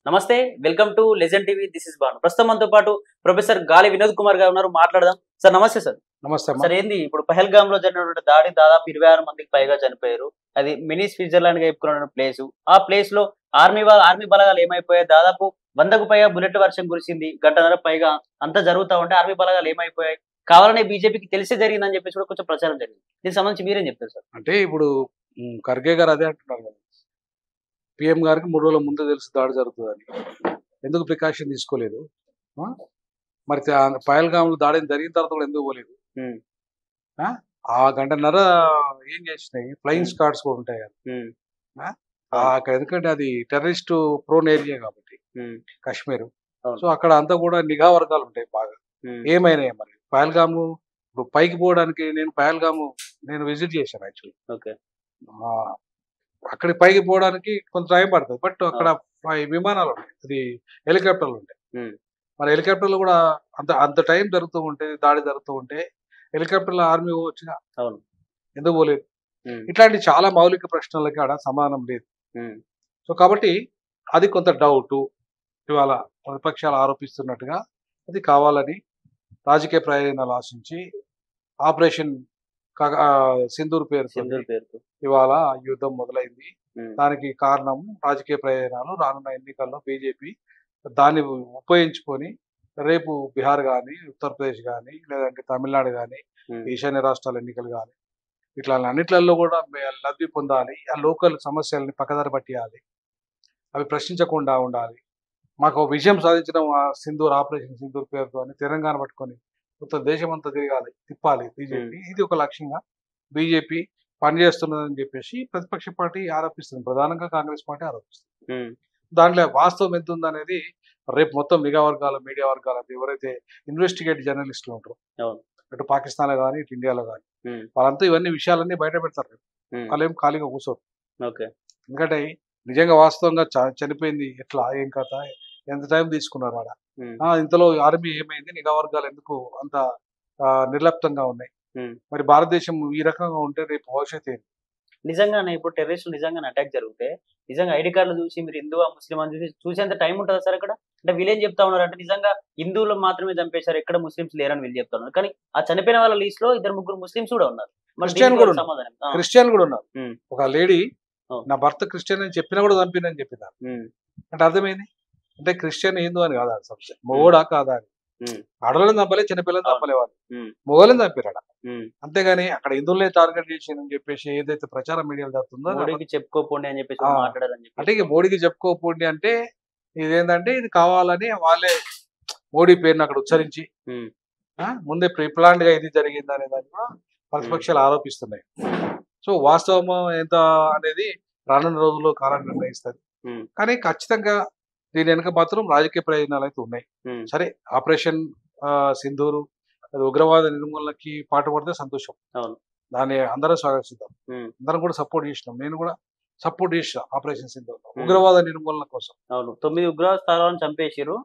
నమస్తే, welcome to legend TV. This is Bhanu. ప్రస్తుతం మనతో పాటు ప్రొఫెసర్ గాలి వినోద్ కుమార్ గారు ఉన్నారు. మాట్లాడదాం. సార్ నమస్తే సార్. నమస్తే సార్ ఏంది ఇప్పుడు పహల్గామ్ లో జరిగినటువంటి దాడి దాదాపు 26 మందికి పైగా చనిపోయారు. అది మినీ స్విట్జర్లాండ్ గా చెప్పుకున్న ప్లేస్. ఆ ప్లేస్ లో ఆర్మీ బలగాలు ఏమైపోయాయి? దాదాపు 100కు పైగా బుల్లెట్ వర్షం కురిసింది. గంటన్నర పైగా అంతా జరుగుతా ఉంటే ఆర్మీ బలగాలు ఏమైపోయాయి? కావాలనే బీజేపీకి తెలిసి జరిగిందని చెప్పేసి కూడా కొంచెం ప్రచారం జరిగింది. దీనికి సంబంధించి మీరేం చెప్తారు సార్? అంటే ఇప్పుడు ఖర్గే గారు అదే అంటున్నారు కదా, పిఎం గారికి 3 రోజుల ముందు తెలుసు దాడి జరుగుతుందని. ఎందుకు ప్రికాషన్ తీసుకోలేదు? మరి పహల్గామ్లో దాడి జరిగిన తర్వాత కూడా ఎందుకు పోలేదు? ఆ గంటన్నర ఏం చేసినాయి? ఫ్లయింగ్ స్క్వాడ్స్ కూడా ఉంటాయి కదా అక్కడ, ఎందుకంటే అది టెర్రరిస్ట్ ప్రోన్ ఏరియా కాబట్టి కాశ్మీర్. సో అక్కడ అంతా కూడా నిఘా వర్గాలు ఉంటాయి బాగా. ఏమైనాయి మరి పహల్గాము ఇప్పుడు పైకి పోవడానికి నేను విజిట్ చేశాను యాక్చువల్లీ. అక్కడికి పైకి పోవడానికి కొంత టైం పడుతుంది. బట్ అక్కడ విమానాలు ఉంటాయి, అది హెలికాప్టర్లు ఉంటాయి. మరి హెలికాప్టర్లు కూడా అంత టైం జరుగుతూ ఉంటే, దాడి జరుగుతూ ఉంటే హెలికాప్టర్ల ఆర్మీ వచ్చిన ఎందుకు పోలేదు? ఇట్లాంటి చాలా మౌలిక ప్రశ్నలకి ఆడ సమాధానం లేదు. సో కాబట్టి అది కొంత డౌట్. ఇవాళ ప్రతిపక్షాలు ఆరోపిస్తున్నట్టుగా అది కావాలని రాజకీయ ప్రయోజనాలు ఆశించి ఆపరేషన్ సింధూర్ పేరుతో ఇవాళ యుద్ధం మొదలైంది. దానికి కారణం రాజకీయ ప్రయోజనాలు. రానున్న ఎన్నికల్లో బీజేపీ దాన్ని ఉపయోగించుకొని రేపు బీహార్ కానీ, ఉత్తరప్రదేశ్ కానీ, లేదంటే తమిళనాడు కానీ, ఈశాన్య రాష్ట్రాల ఎన్నికలు కానీ, ఇట్లా అన్నిట్లలో కూడా లబ్ధి పొందాలి. ఆ లోకల్ సమస్యలని పక్కదారి పట్టియాలి, అవి ప్రశ్నించకుండా ఉండాలి. మాకు విజయం సాధించడం ఆపరేషన్ సింధూర్ పేరుతో అని తెలంగాణ పట్టుకొని మొత్తం దేశం అంతా తిప్పాలి బీజేపీ. ఇది ఒక లక్ష్యంగా బీజేపీ పనిచేస్తున్నదని చెప్పేసి ప్రతిపక్ష పార్టీ ఆరోపిస్తుంది. ప్రధానంగా కాంగ్రెస్ పార్టీ ఆరోపిస్తుంది. దాంట్లో వాస్తవం ఎంత ఉందనేది రేపు మొత్తం నిఘా వర్గాలు, మీడియా వర్గాలు, ఎవరైతే ఇన్వెస్టిగేట్ జర్నలిస్టులు ఉంటారో అటు పాకిస్తాన్ లో కానీ, ఇటు ఇండియాలో కానీ, వాళ్ళంతా ఇవన్నీ విషయాలన్నీ బయట పెడతారు. వాళ్ళేం ఖాళీగా కూర్చోరు. ఎందుకంటే నిజంగా వాస్తవంగా చనిపోయింది ఎట్లా, ఏం కథ, ఎంత టైం తీసుకున్నారు ఆడ, ఇంతలో ఆర్మీ ఏమైంది, నిఘా వర్గాలు ఎందుకు అంత నిర్లప్తంగా ఉన్నాయి, మరి భారతదేశం ఈ రకంగా ఉంటే రేపు భవిష్యత్తు ఏంటి? నిజంగానే ఇప్పుడు టెర్రరిస్టులు నిజంగానే అటాక్ జరిగితే నిజంగా ఐడి కార్డులు చూసి మీరు హిందువా ముస్లిం అని చూసేంత టైం ఉంటుందా సార్ అక్కడ? అంటే వీళ్ళేం చెప్తా ఉన్నారు అంటే నిజంగా హిందువులు మాత్రమే చంపేశారు, ఎక్కడ ముస్లింస్ లేరని వీళ్ళు చెప్తా ఉన్నారు. కానీ ఆ చనిపోయిన వాళ్ళ లిస్ట్ లో 2-3 ముస్లింస్ కూడా ఉన్నారు, క్రిస్టియన్ కూడా ఉన్నారు. ఒక లేడీ నా భర్త క్రిస్టియన్ అని చెప్పినా కూడా చంపినని చెప్పినారు. అంటే అర్థమైంది అంటే క్రిస్టియన్ హిందూ అని కాదా సమస్య, మొగోడా కాదా అని. ఆడలను చంపలే, చిన్నపిల్లలు చంపలేవాళ్ళు, మొగోళ్ళని చంపారు. అంతేగాని అక్కడ హిందువులే టార్గెట్ చేసిందని చెప్పేసి ఏదైతే ప్రచారం మీడియాలో జరుగుతుందో చెప్పుకోపోండి అని చెప్పేసి అంటే ఇక మోడీకి చెప్పుకోపోండి అంటే ఇదేంటంటే ఇది కావాలని వాళ్ళే మోడీ పేరుని అక్కడ ఉచ్చరించి ముందే ప్రీప్లాన్డ్ గా ఇది జరిగింది అనే దాన్ని కూడా ప్రతిపక్షాలు ఆరోపిస్తున్నాయి. సో వాస్తవం ఎంత అనేది రానున్న రోజుల్లో కాలం నిర్ణయిస్తుంది. కానీ ఖచ్చితంగా దీని వెనుక మాత్రం రాజకీయ ప్రయోజనాలు అయితే ఉన్నాయి. సరే, ఆపరేషన్ సింధూరు అది ఉగ్రవాద నిర్మూలనకి పాటుపడితే సంతోషం, దాన్ని అందరం స్వాగతిస్తాం. అందరం కూడా సపోర్ట్ చేసినాం, నేను కూడా సపోర్ట్ చేసిన ఆపరేషన్ సింధూర్ ఉగ్రవాద నిర్మూలన కోసం. 9 ఉగ్రవాద స్థానాలను చంపేసారు,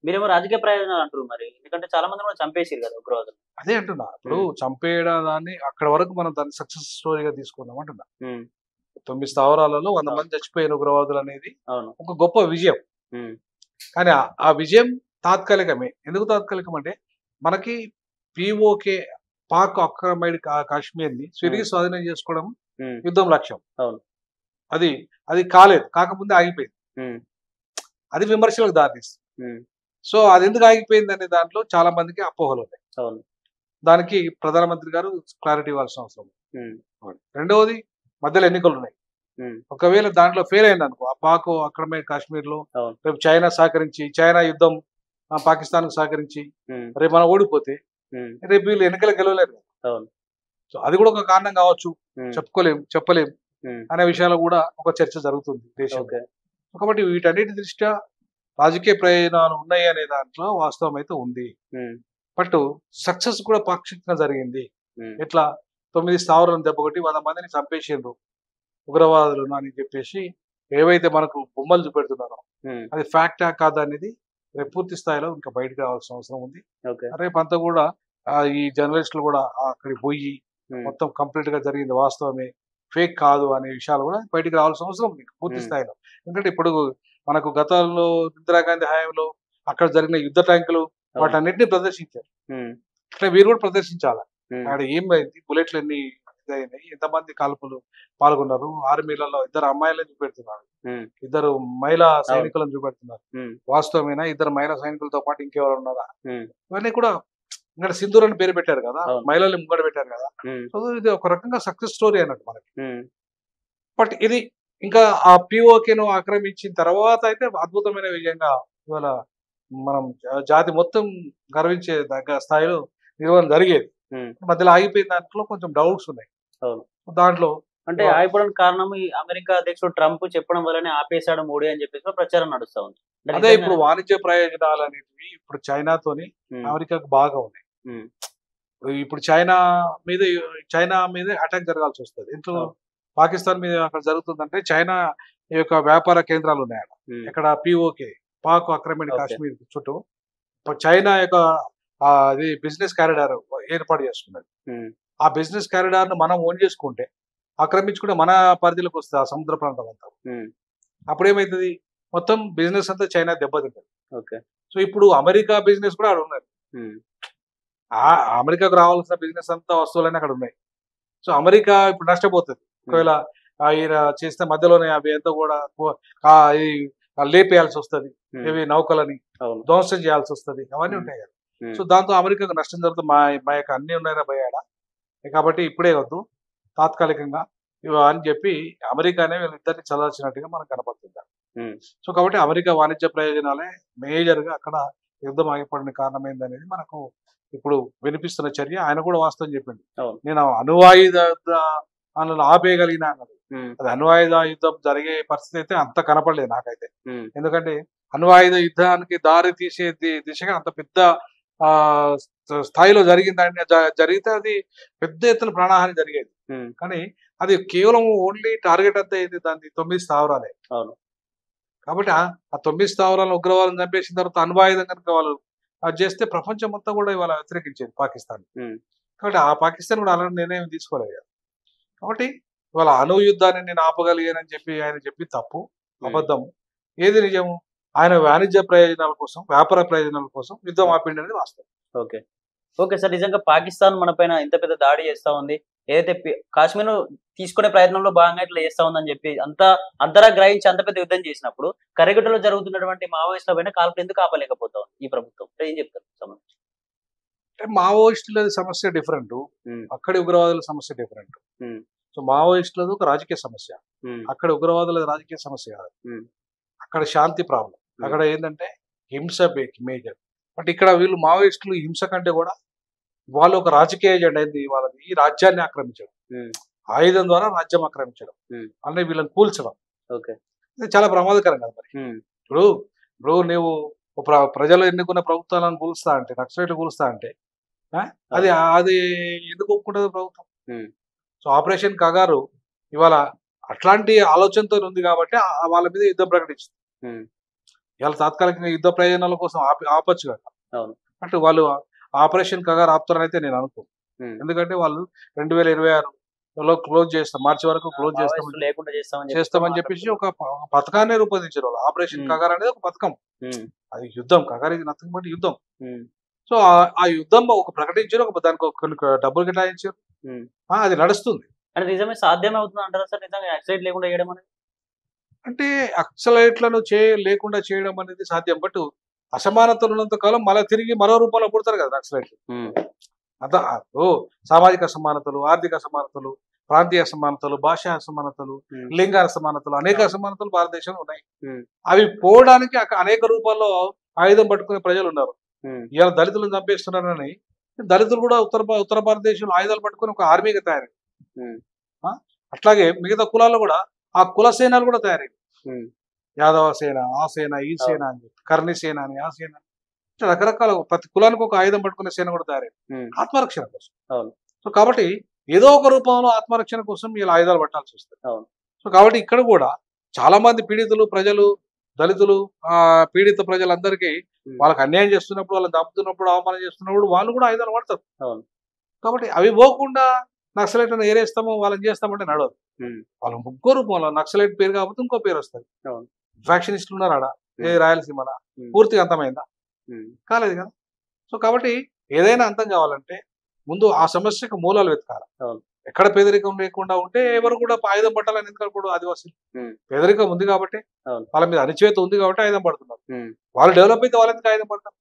మీరేమో రాజకీయ ప్రయోజనాలు అంటారు. మరి ఎందుకంటే చాలా మంది కూడా చంపేసారు కదా ఉగ్రవాదులు. అదే అంటున్నా, ఇప్పుడు చంపేయడం దాన్ని అక్కడ వరకు మనం దాన్ని సక్సెస్ స్టోరీగా తీసుకుందాం అంటున్నా. 9 స్థావరాలలో 100 మంది చచ్చిపోయిన ఉగ్రవాదులు అనేది ఒక గొప్ప విజయం. కానీ ఆ విజయం తాత్కాలికమే. ఎందుకు తాత్కాలికం అంటే మనకి పిఓకే పాక్ ఆక్రమైడ్ కాశ్మీర్ ని తిరిగి స్వాధీనం చేసుకోవడం యుద్ధం లక్ష్యం. అది కాలేదు, కాకముందే ఆగిపోయింది. అది విమర్శలకు దారితీస్తుంది. సో అది ఎందుకు ఆగిపోయింది అనే దాంట్లో చాలా మందికి అపోహలు ఉన్నాయి. దానికి ప్రధానమంత్రి గారు క్లారిటీ ఇవ్వాల్సిన అవసరం ఉంది. రెండవది, మధ్యలో ఎన్నికలు ఉన్నాయి. ఒకవేళ దాంట్లో ఫెయిల్ అయింది అనుకో, ఆ పాక్ అక్రమైడ్ కాశ్మీర్ లో రేపు చైనా యుద్ధం పాకిస్తాన్ కు సహకరించి రేపు మనం ఓడిపోతే రేపు వీళ్ళు ఎన్నికలు గెలవలేరు. సో అది కూడా ఒక కారణం కావచ్చు, చెప్పలేం అనే విషయాలు కూడా ఒక చర్చ జరుగుతుంది దేశంలో. కాబట్టి వీటన్నిటి దృష్ట్యా రాజకీయ ప్రయోజనాలు ఉన్నాయి అనే దాంట్లో వాస్తవం అయితే ఉంది. బట్ సక్సెస్ కూడా పాక్షికంగా జరిగింది. ఎట్లా 9 స్థావరాలను దెబ్బకొట్టి 100 మందిని చంపేసిండ్రు ఉగ్రవాదులు అని చెప్పేసి ఏవైతే మనకు బొమ్మలు చూపెడుతున్నారో అది ఫ్యాక్టా కాదా అనేది రేపు పూర్తి స్థాయిలో ఇంకా బయటకు రావాల్సిన అవసరం ఉంది. రేపు అంతా కూడా ఈ జర్నలిస్టులు కూడా అక్కడికి పోయి మొత్తం కంప్లీట్ గా జరిగింది వాస్తవమే, ఫేక్ కాదు అనే విషయాలు కూడా బయటకు రావాల్సిన అవసరం ఉంది పూర్తి స్థాయిలో. ఎందుకంటే ఇప్పుడు మనకు గతంలో ఇందిరాగాంధీ హయాంలో అక్కడ జరిగిన యుద్ధ ట్యాంకులు వాటన్నిటిని ప్రదర్శించారు. అట్లా వీరు కూడా ప్రదర్శించాలి. అక్కడ ఏమైంది, బుల్లెట్లు ఎన్ని ఇదైనాయి, ఎంతమంది కాల్పులు పాల్గొన్నారు, ఆర్మీలలో 2 అమ్మాయిలను చూపెడుతున్నారు, 2 మహిళా సైనికులను చూపెడుతున్నారు, వాస్తవమేనా 2 మహిళా సైనికులతో పాటు ఇంకెవరు ఉన్నారా, ఇవన్నీ కూడా ఇక్కడ సింధూర్ అని పేరు పెట్టారు కదా, మహిళల్ని ముంగడ పెట్టారు కదా. సో ఇది ఒక రకంగా సక్సెస్ స్టోరీ అన్నట్టు మనకి. బట్ ఇది ఇంకా ఆ పిఓకేను ఆక్రమించిన తర్వాత అయితే అద్భుతమైన విజయంగా ఇవాళ మనం జాతి మొత్తం గర్వించే దగ్గర స్థాయిలో నిర్వహణ జరిగేది. మధ్యలో ఆగిపోయిన దాంట్లో కొంచెం డౌట్స్ ఉన్నాయి. దాంట్లో అంటే ఆగిపోవడానికి కారణం ఈ అమెరికా అధ్యక్షుడు ట్రంప్ చెప్పడం వల్లనే ఆపేశాడు మోడీ అని చెప్పేసి ప్రచారం నడుస్తా ఉంది. అదే ఇప్పుడు వాణిజ్య ప్రయోజనాలు అనేవి ఇప్పుడు చైనాతోని అమెరికాకు బాగా ఉన్నాయి. ఇప్పుడు చైనా మీద అటాక్ జరగాల్సి వస్తుంది. ఇంట్లో పాకిస్తాన్ మీద అక్కడ జరుగుతుందంటే చైనా యొక్క వ్యాపార కేంద్రాలు ఉన్నాయి ఇక్కడ పిఓకే పాక్ ఆక్రమణ కాశ్మీర్ చుట్టూ చైనా యొక్క అది బిజినెస్ కారిడార్ ఏర్పాటు చేసుకున్నది. ఆ బిజినెస్ కారిడార్ ను మనం ఓన్ చేసుకుంటే ఆక్రమించుకుంటే మన పరిధిలోకి వస్తుంది ఆ సముద్ర ప్రాంతం అంతా. అప్పుడు ఏమైతుంది, మొత్తం బిజినెస్ అంతా చైనా దెబ్బతింటది. సో ఇప్పుడు అమెరికా బిజినెస్ కూడా అక్కడ ఉన్నది. అమెరికాకు రావాల్సిన బిజినెస్ అంతా వస్తువులన్నీ అక్కడ ఉన్నాయి. సో అమెరికా ఇప్పుడు నష్టపోతుంది ఒకవేళ ఈయన చేసిన మధ్యలోనే అవి అంతా కూడా లేపేయాల్సి వస్తుంది, ఇవి నౌకలని ధ్వంసం చేయాల్సి వస్తుంది, అవన్నీ ఉంటాయి కదా. సో దాంతో అమెరికాకు నష్టం జరుగుతుంది. మా యొక్క అన్ని ఉన్నాయని భయాడా, కాబట్టి ఇప్పుడే వద్దు తాత్కాలికంగా అని చెప్పి అమెరికానే వీళ్ళిద్దరిని చదవాల్సినట్టుగా మనకు కనపడుతుంది. సో కాబట్టి అమెరికా వాణిజ్య ప్రయోజనాలే మేజర్ గా అక్కడ యుద్ధం ఆగిపోవడానికి కారణం ఏందనేది మనకు ఇప్పుడు వినిపిస్తున్న చర్య. ఆయన కూడా వాస్తవం చెప్పింది, నేను అణువాయుధ ఆపేయగలిగిన అన్నది. అది అణువాయుధ యుద్ధం జరిగే పరిస్థితి అయితే అంత కనపడలేదు నాకైతే. ఎందుకంటే అణువాయుధ యుద్ధానికి దారి తీసే దిశగా అంత పెద్ద స్థాయిలో జరిగితే అది పెద్ద ఎత్తున ప్రాణహాని జరిగేది. కానీ అది కేవలం ఓన్లీ టార్గెట్ అంతా అయింది దాన్ని 9 స్థావరాలే. కాబట్టి ఆ 9 స్థావరాలను ఉగ్రవాదం చంపేసిన తర్వాత అణ్వాయుధం కనుక వాళ్ళు అది చేస్తే ప్రపంచం మొత్తం కూడా ఇవాళ వ్యతిరేకించేది పాకిస్తాన్. కాబట్టి ఆ పాకిస్తాన్ కూడా అలాంటి నిర్ణయం తీసుకోలేదు. కాబట్టి ఇవాళ అణు యుద్ధాన్ని నేను ఆపగలిగానని చెప్పి ఆయన చెప్పి తప్పు, అబద్ధం. ఏది నిజము, ఆయన వాణిజ్య ప్రయోజనాల కోసం, వ్యాపార ప్రయోజనాల కోసం యుద్ధం ఆపిండి అనేది వాస్తవం. ఓకే సార్, నిజంగా పాకిస్తాన్ మన పైన ఇంత పెద్ద దాడి చేస్తా ఉంది, ఏదైతే కాశ్మీర్ తీసుకునే ప్రయత్నంలో భాగంగా ఇట్లా చేస్తా ఉందని చెప్పి అంతరా గ్రహించి అంత పెద్ద యుద్ధం చేసినప్పుడు కరిగట్టలో జరుగుతున్నటువంటి మావోయిస్టుల పైన కాల్పులు ఎందుకు ఆపలేకపోతా ఉంది ఈ ప్రభుత్వం? ఏం చెప్తారు సంబంధించి? అంటే మావోయిస్టుల సమస్య డిఫరెంట్, అక్కడి ఉగ్రవాదుల సమస్య డిఫరెంట్. సో మావోయిస్టులది ఒక రాజకీయ సమస్య, అక్కడ ఉగ్రవాదుల రాజకీయ సమస్య కాదు. అక్కడ శాంతి ప్రాబ్లం, అక్కడ ఏంటంటే హింస మేజర్. బట్ ఇక్కడ వీళ్ళు మావోయిస్టులు హింస కంటే కూడా వాళ్ళు ఒక రాజకీయ ఎజెండా ఏంది, వాళ్ళది ఈ రాజ్యాన్ని ఆక్రమించడం, ఆయుధం ద్వారా రాజ్యం ఆక్రమించడం, అంటే వీళ్ళని కూల్చడం. ఇది చాలా ప్రమాదకరం కదా. మరి ఇప్పుడు నువ్వు ప్రజలు ఎన్నుకున్న ప్రభుత్వాలను కూలుస్తా అంటే, నక్సలైట్లు కూలుస్తా అంటే అది ఎందుకు ఒప్పుకుంటుంది ప్రభుత్వం? సో ఆపరేషన్ కగారు ఇవాళ అట్లాంటి ఆలోచనతో ఉంది కాబట్టి వాళ్ళ మీద యుద్ధం ప్రకటించింది. ఇవాళ తాత్కాలికంగా యుద్ధ ప్రయోజనాల కోసం ఆపచ్చు కదా. అంటే వాళ్ళు ఆపరేషన్ కగారు ఆపుతారని అయితే నేను అనుకో. ఎందుకంటే వాళ్ళు 2026లో క్లోజ్ చేస్తాం, మార్చి వరకు క్లోజ్ చేస్తామని చెప్పేసి ఒక పథకాన్ని రూపొందించారు వాళ్ళు. ఆపరేషన్ కగార్ అనేది ఒక పథకం, అది యుద్ధం. కగార్ ఇది నథింగ్ బట్ యుద్ధం. సో ఆ యుద్ధం ఒక ప్రకటించారు, దానికి కొన్ని డబ్బులు కేటాయించారు, అది నడుస్తుంది. అంటే నిజమే సాధ్యమే అవుతుంది అంటారా సార్ నిజంగా నక్సలైట్ లేకుండా చేయడం అనేది? అంటే నక్సలైట్లను లేకుండా చేయడం అనేది సాధ్యం, బట్ అసమానతలు ఉన్నంత కాలం మళ్ళీ తిరిగి మరో రూపంలో పుడతారు కదా నక్సలైట్లు. అంత సామాజిక అసమానతలు, ఆర్థిక అసమానతలు, ప్రాంతీయ అసమానతలు, భాషా అసమానతలు, లింగ అసమానతలు, అనేక అసమానతలు భారతదేశంలో ఉన్నాయి. అవి పోవడానికి అనేక రూపాల్లో ఆయుధం పట్టుకునే ప్రజలు ఉన్నారు. ఇవాళ దళితులను చంపేస్తున్నారని దళితులు కూడా ఉత్తర భారతదేశంలో ఆయుధాలు పట్టుకుని ఒక ఆర్మీగా తయారైంది. అట్లాగే మిగతా కులాల్లో కూడా ఆ కుల సేనలు కూడా తయారైంది. యాదవ సేన, ఆ సేన, ఈ సేన అని చెప్పి, కర్ణి సేన అని, ఆ సేన, రకరకాల ప్రతి కులానికి ఒక ఆయుధం పట్టుకునే సేన కూడా తయారైంది ఆత్మరక్షణ కోసం. సో కాబట్టి ఏదో ఒక రూపంలో ఆత్మరక్షణ కోసం వీళ్ళు ఆయుధాలు పట్టాల్సి వస్తుంది. సో కాబట్టి ఇక్కడ కూడా చాలా మంది పీడితులు ప్రజలు, దళితులు, పీడిత ప్రజలందరికీ వాళ్ళకి అన్యాయం చేస్తున్నప్పుడు, వాళ్ళని చంపుతున్నప్పుడు, అవమానం చేస్తున్నప్పుడు వాళ్ళు కూడా ఆయుధాలు పడతారు. కాబట్టి అవి పోకుండా నక్సలైట్లను ఏరేస్తామో వాళ్ళని చేస్తామంటే నడవదు. వాళ్ళ ముగ్గురు రూపంలో నక్సలైట్ పేరు కాకపోతే ఇంకో పేరు వస్తుంది. ఫ్యాక్షనిస్టులు ఉన్నారు ఆడ ఏ రాయలసీమలో పూర్తిగా అంతమైందా? కాలేదు కదా. సో కాబట్టి ఏదైనా అంతం కావాలంటే ముందు ఆ సమస్యకు మూలాలు వెతకాలి. ఎక్కడ పేదరికం లేకుండా ఉంటే ఎవరు కూడా ఆయుధం పట్టాలని ఎందుకు అనుకోడు ఆదివాసులు? పేదరికం ఉంది కాబట్టి, వాళ్ళ మీద అణిచివేత ఉంది కాబట్టి ఆయుధం పడుతున్నారు. వాళ్ళు డెవలప్ అయితే వాళ్ళ ఎందుకు ఆయుధం పడతారు?